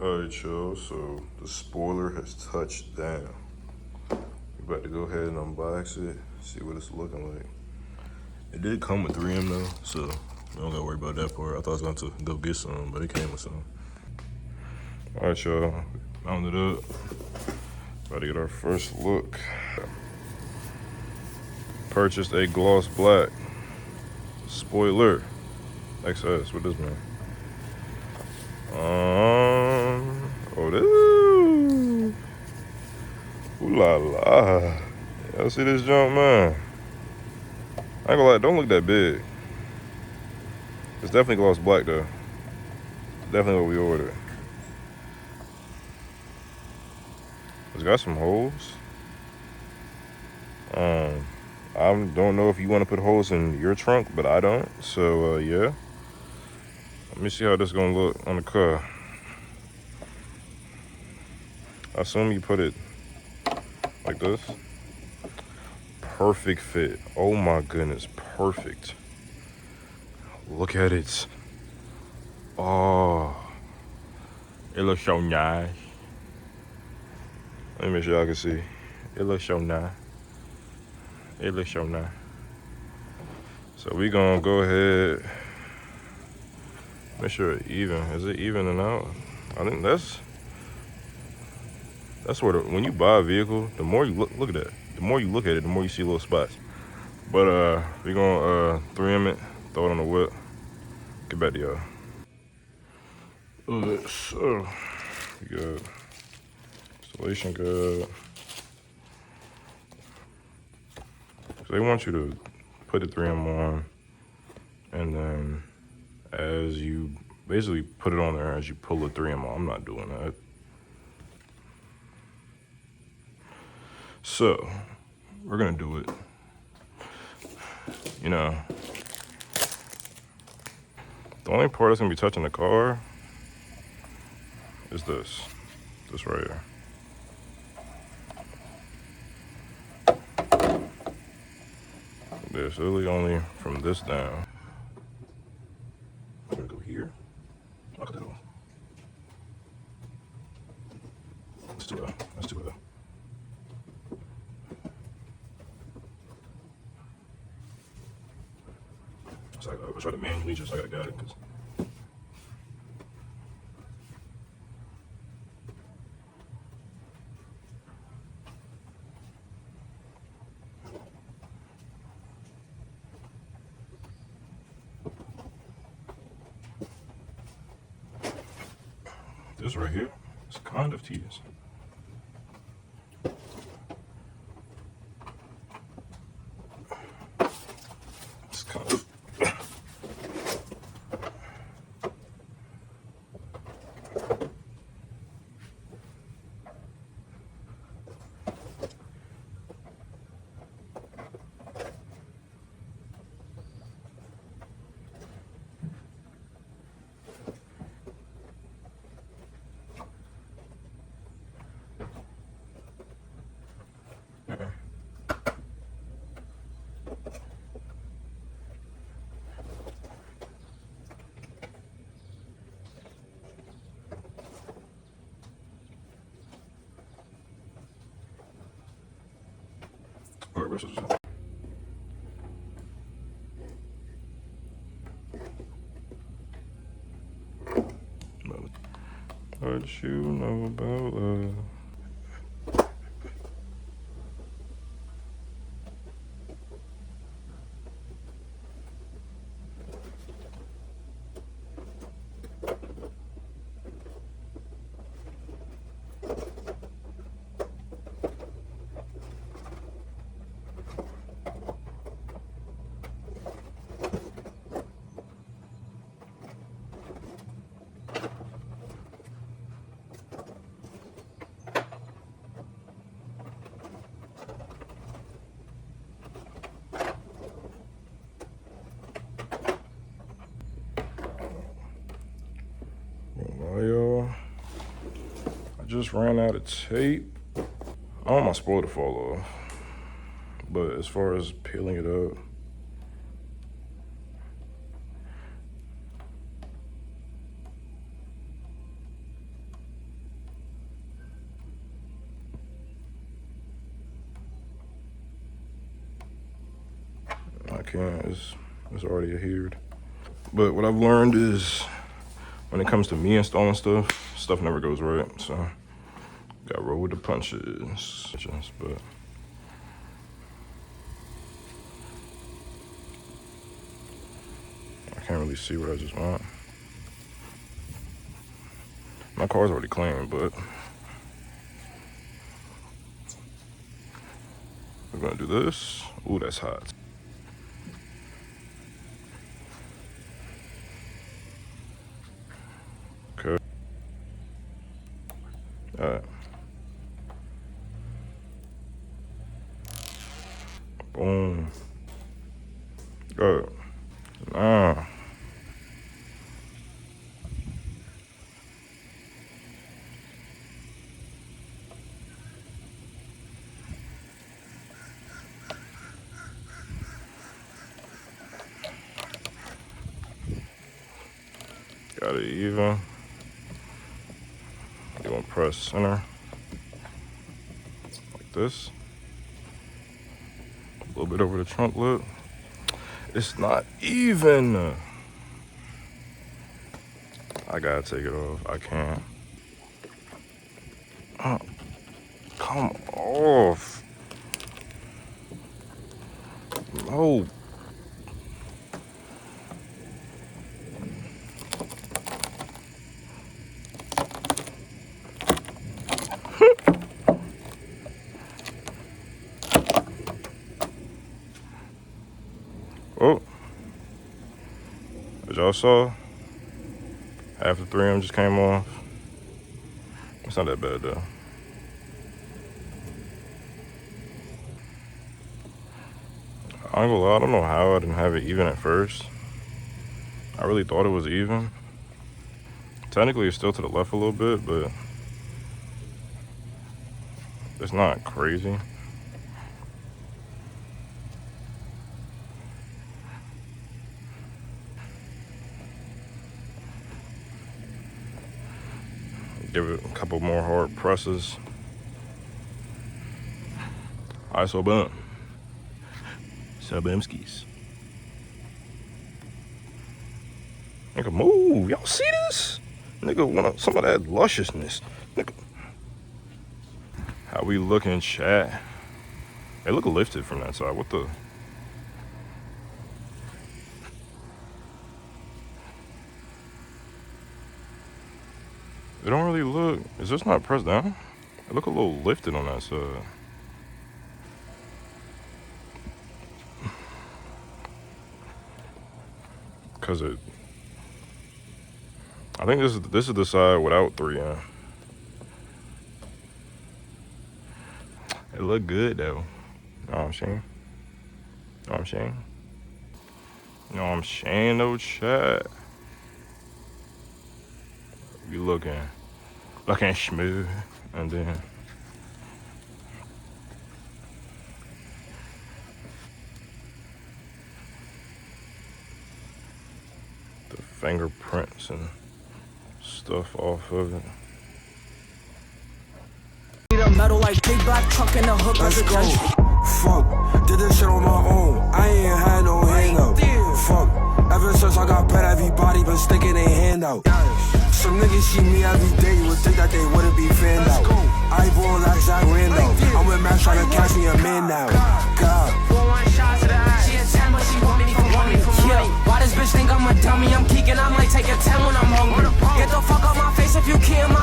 Alright, y'all, so the spoiler has touched down. We're about to go ahead and unbox it, see what it's looking like. It did come with 3M though, so we don't gotta worry about that part. I thought I was going to go get some, but it came with some. Alright, y'all, mounted it up. About to get our first look. Purchased a gloss black. Spoiler. XS, what this mean? Oh, this. Ooh la la. Y'all see this junk, man? I ain't gonna lie, don't look that big. It's definitely gloss black though. Definitely what we ordered. It's got some holes. I don't know if you want to put holes in your trunk, but I don't. So yeah. Let me see how this gonna look on the car. I assume you put it like this. Perfect fit. Oh my goodness, perfect. Look at it. Oh, it looks so nice. Let me make sure y'all can see. It looks so nice. It looks so nice. So we gonna go ahead, make sure it even. Is it evening out? I think that's where when you buy a vehicle, the more you look at that. The more you look at it, the more you see little spots. But we gonna 3M it, throw it on the whip. Get back to y'all. So we got installation guide. So they want you to put the 3M on, and then as you basically put it on there as you pull the 3M on. I'm not doing that. So we're gonna do it. You know, the only part that's gonna be touching the car is this right here. This really only from this down. I'm gonna go here. Look at that one. Let's do it. So I try to manually just like I got it. This right here is kind of tedious. It's kind of. All right, where's this? What you know about love? Y'all, I just ran out of tape. I don't want my spoiler to fall off, but as far as peeling it up, can't. It's already adhered. But what I've learned is when it comes to me installing stuff never goes right. So gotta roll with the punches. But I can't really see what I just want. My car's already clean, but we're gonna do this. Ooh, that's hot. Okay. All right. Boom. Good. Nah. Got it even. You're gonna press center like this. A little bit over the trunk lip. It's not even. I gotta take it off. I can't. Come off. No. Oh, as y'all saw, half the 3M just came off. It's not that bad though. I ain't gonna lie, I don't know how I didn't have it even at first. I really thought it was even. Technically it's still to the left a little bit, but it's not crazy. Give it a couple more hard presses. Alright, so boom. So boom skis. Nigga, move. Y'all see this? Nigga want some of that lusciousness. Nigga. How we looking, chat? They look lifted from that side. What the? It don't really look. Is this not pressed down? It look a little lifted on that side. Cause it. I think this is the side without 3M. It look good though. Know what I'm saying? Know what I'm saying? Know what I'm saying though, chat? We looking smooth, and then the fingerprints and stuff off of it. Metal like big black truck in the hood. Let's go. Fuck, did this shit on my own. I ain't had no hand up. Fuck, ever since I got pet, everybody been sticking their hand out. Some niggas see me every day, would think that they wouldn't be fanned out. I ball like Zach Randall. I'm with Max trying to catch me a man now. God. 4-1 shot to the eye. She a 10, but she want me for money. Why this bitch think I'm a dummy? I'm geeking, I'm like take a 10 when I'm hungry. Get the fuck out my face if you can't.